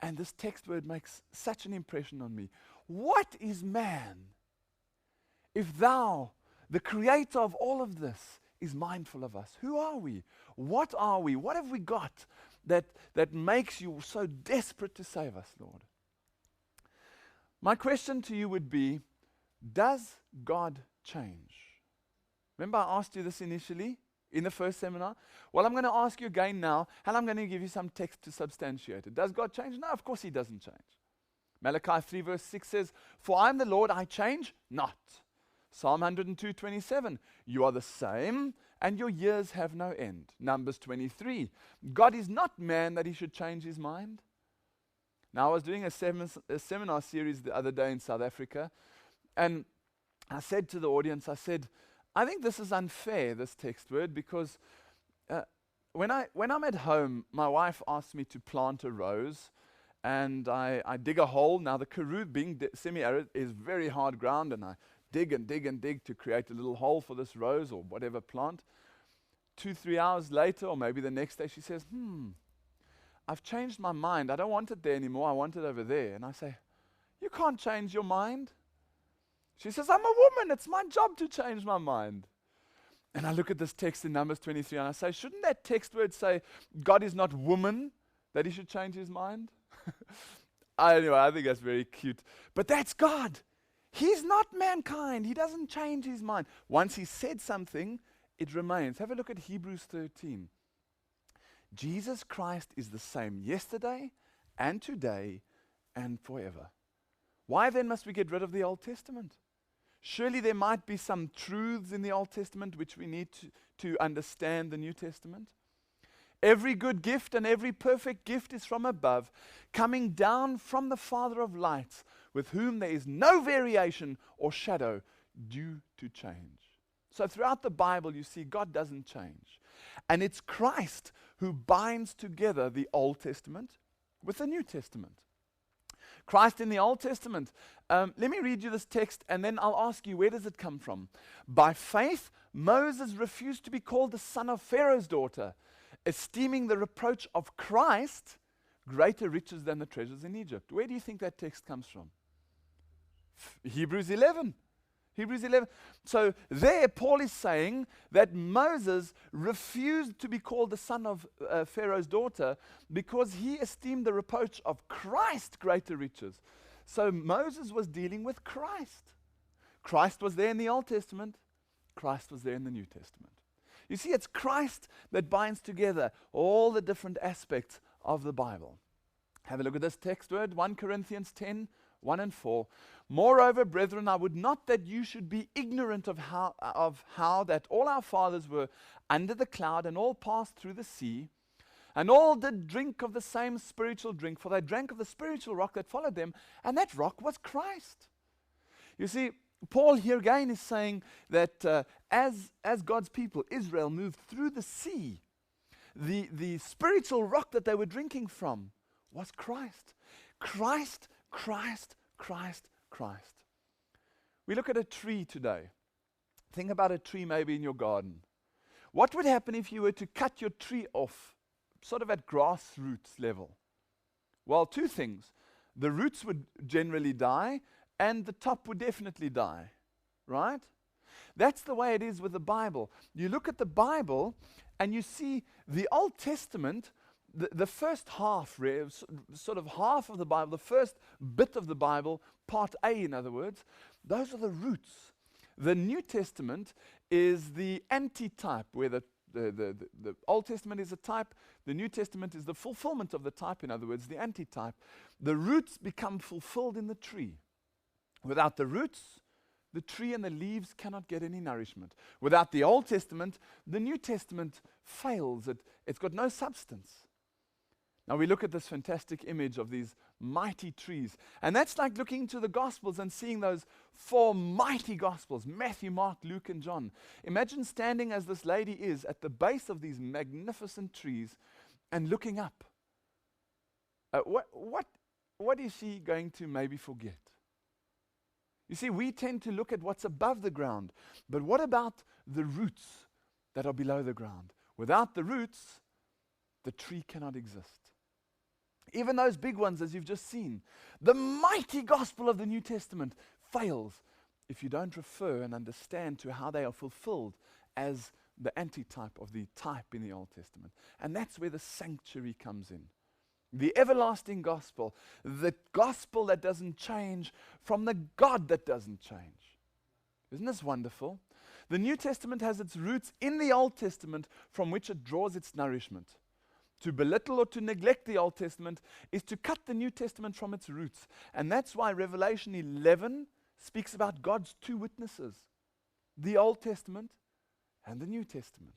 And this text word makes such an impression on me. What is man if thou, the creator of all of this, is mindful of us? Who are we? What are we? What have we got that makes you so desperate to save us, Lord? My question to you would be, does God change? Remember I asked you this initially in the first seminar? Well, I'm going to ask you again now, and I'm going to give you some text to substantiate it. Does God change? No, of course He doesn't change. Malachi 3 verse 6 says, "For I am the Lord, I change not." Psalm 102:27, "You are the same, and your years have no end." Numbers 23, "God is not man that He should change His mind." Now, I was doing a seminar series the other day in South Africa, and I said to the audience, I said, I think this is unfair, this text word, because when I'm at home, my wife asks me to plant a rose, and I dig a hole. Now, the Karoo, being semi-arid, is very hard ground, and I dig and dig and dig to create a little hole for this rose or whatever plant. 2-3 hours later, or maybe the next day, she says, I've changed my mind. I don't want it there anymore. I want it over there. And I say, you can't change your mind. She says, I'm a woman. It's my job to change my mind. And I look at this text in Numbers 23 and I say, shouldn't that text word say, God is not woman, that He should change His mind? Anyway, I think that's very cute. But that's God. He's not mankind. He doesn't change His mind. Once He said something, it remains. Have a look at Hebrews 13. Jesus Christ is the same yesterday and today and forever. Why then must we get rid of the Old Testament? Surely there might be some truths in the Old Testament which we need to understand the New Testament. Every good gift and every perfect gift is from above, coming down from the Father of lights, with whom there is no variation or shadow due to change. So throughout the Bible, you see God doesn't change. And it's Christ who binds together the Old Testament with the New Testament. Christ in the Old Testament. Let me read you this text and then I'll ask you, where does it come from? By faith, Moses refused to be called the son of Pharaoh's daughter, esteeming the reproach of Christ greater riches than the treasures in Egypt. Where do you think that text comes from? Hebrews 11. Hebrews 11. So there Paul is saying that Moses refused to be called the son of Pharaoh's daughter because he esteemed the reproach of Christ greater riches. So Moses was dealing with Christ. Christ was there in the Old Testament. Christ was there in the New Testament. You see, it's Christ that binds together all the different aspects of the Bible. Have a look at this text word, 1 Corinthians 10, 1 and 4. Moreover, brethren, I would not that you should be ignorant of how that all our fathers were under the cloud and all passed through the sea, and all did drink of the same spiritual drink, for they drank of the spiritual rock that followed them, and that rock was Christ. You see, Paul here again is saying that as God's people, Israel, moved through the sea, the spiritual rock that they were drinking from was Christ. Christ, Christ, Christ, Christ. We look at a tree today. Think about a tree maybe in your garden. What would happen if you were to cut your tree off, sort of at grassroots level? Well, two things. The roots would generally die, and the top would definitely die, right? That's the way it is with the Bible. You look at the Bible, and you see the Old Testament. The first half, sort of half of the Bible, the first bit of the Bible, part A in other words, those are the roots. The New Testament is the antitype, where the Old Testament is a type, the New Testament is the fulfillment of the type, in other words, the antitype. The roots become fulfilled in the tree. Without the roots, the tree and the leaves cannot get any nourishment. Without the Old Testament, the New Testament fails. It's got no substance. Now we look at this fantastic image of these mighty trees. And that's like looking into the Gospels and seeing those four mighty Gospels, Matthew, Mark, Luke, and John. Imagine standing as this lady is at the base of these magnificent trees and looking up. What is she going to maybe forget? You see, we tend to look at what's above the ground. But what about the roots that are below the ground? Without the roots, the tree cannot exist. Even those big ones, as you've just seen. The mighty gospel of the New Testament fails if you don't refer and understand to how they are fulfilled as the antitype of the type in the Old Testament. And that's where the sanctuary comes in. The everlasting gospel, the gospel that doesn't change from the God that doesn't change. Isn't this wonderful? The New Testament has its roots in the Old Testament from which it draws its nourishment. To belittle or to neglect the Old Testament is to cut the New Testament from its roots. And that's why Revelation 11 speaks about God's two witnesses, the Old Testament and the New Testament.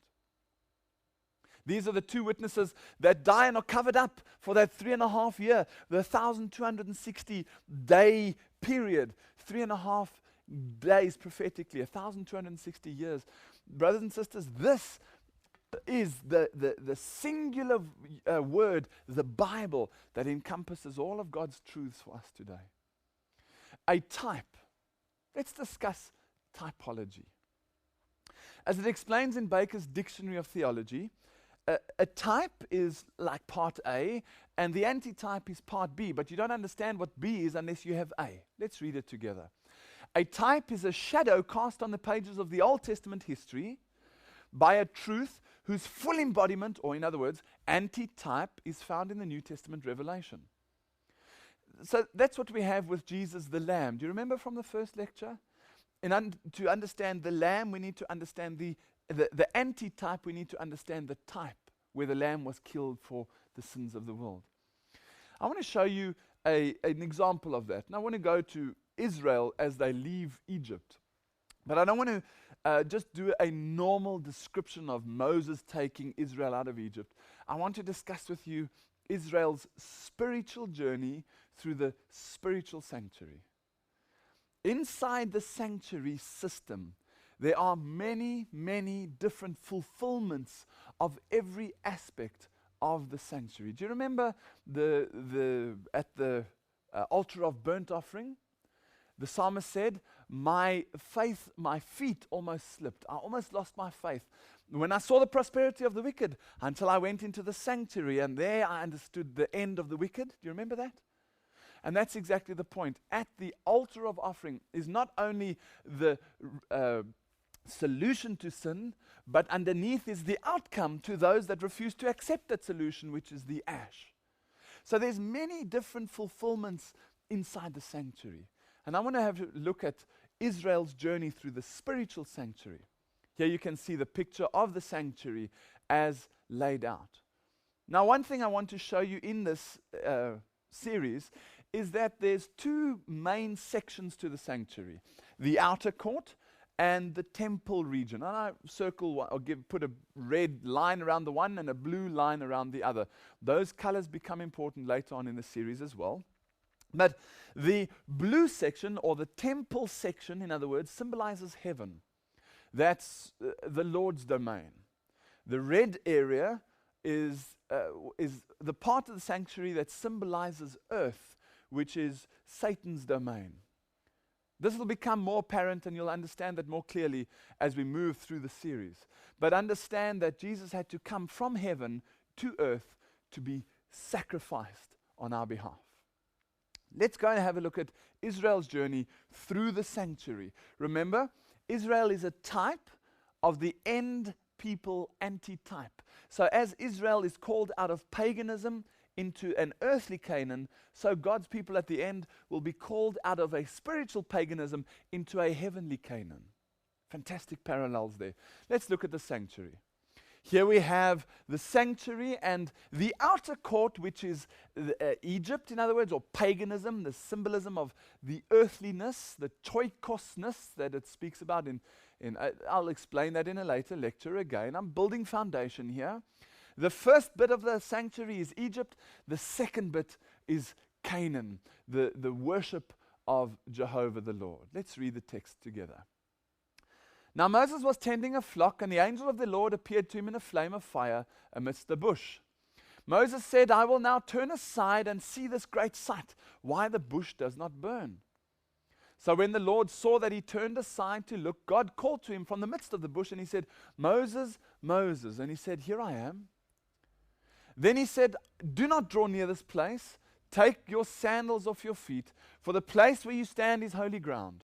These are the two witnesses that die and are covered up for that 3.5 year, the 1,260 day period, 3.5 days prophetically, 1,260 years. Brothers and sisters, this is the singular word, the Bible, that encompasses all of God's truths for us today. A type. Let's discuss typology. As it explains in Baker's Dictionary of Theology, a type is like part A, and the antitype is part B, but you don't understand what B is unless you have A. Let's read it together. A type is a shadow cast on the pages of the Old Testament history by a truth whose full embodiment, or in other words, antitype, is found in the New Testament revelation. So that's what we have with Jesus the Lamb. Do you remember from the first lecture? To understand the Lamb, we need to understand the antitype, we need to understand the type, where the Lamb was killed for the sins of the world. I want to show you an example of that. And I want to go to Israel as they leave Egypt. But I don't want to just do a normal description of Moses taking Israel out of Egypt. I want to discuss with you Israel's spiritual journey through the spiritual sanctuary. Inside the sanctuary system, there are many, many different fulfillments of every aspect of the sanctuary. Do you remember at the altar of burnt offering? The psalmist said, my feet almost slipped. I almost lost my faith when I saw the prosperity of the wicked until I went into the sanctuary, and there I understood the end of the wicked. Do you remember that? And that's exactly the point. At the altar of offering is not only the solution to sin, but underneath is the outcome to those that refuse to accept that solution, which is the ash. So there's many different fulfillments inside the sanctuary. And I want to have a look at Israel's journey through the spiritual sanctuary. Here you can see the picture of the sanctuary as laid out. Now, one thing I want to show you in this series is that there's two main sections to the sanctuary: the outer court and the temple region. And I circle one, or put a red line around the one and a blue line around the other. Those colors become important later on in the series as well. But the blue section, or the temple section, in other words, symbolizes heaven. That's the Lord's domain. The red area is the part of the sanctuary that symbolizes earth, which is Satan's domain. This will become more apparent, and you'll understand that more clearly as we move through the series. But understand that Jesus had to come from heaven to earth to be sacrificed on our behalf. Let's go and have a look at Israel's journey through the sanctuary. Remember, Israel is a type of the end people antitype. So as Israel is called out of paganism into an earthly Canaan, so God's people at the end will be called out of a spiritual paganism into a heavenly Canaan. Fantastic parallels there. Let's look at the sanctuary. Here we have the sanctuary and the outer court, which is Egypt, in other words, or paganism, the symbolism of the earthliness, the choikosness that it speaks about I'll explain that in a later lecture again. I'm building foundation here. The first bit of the sanctuary is Egypt. The second bit is Canaan, the worship of Jehovah the Lord. Let's read the text together. Now Moses was tending a flock, and the angel of the Lord appeared to him in a flame of fire amidst the bush. Moses said, I will now turn aside and see this great sight, why the bush does not burn. So when the Lord saw that he turned aside to look, God called to him from the midst of the bush, and he said, Moses, Moses. And he said, Here I am. Then he said, do not draw near this place. Take your sandals off your feet, for the place where you stand is holy ground.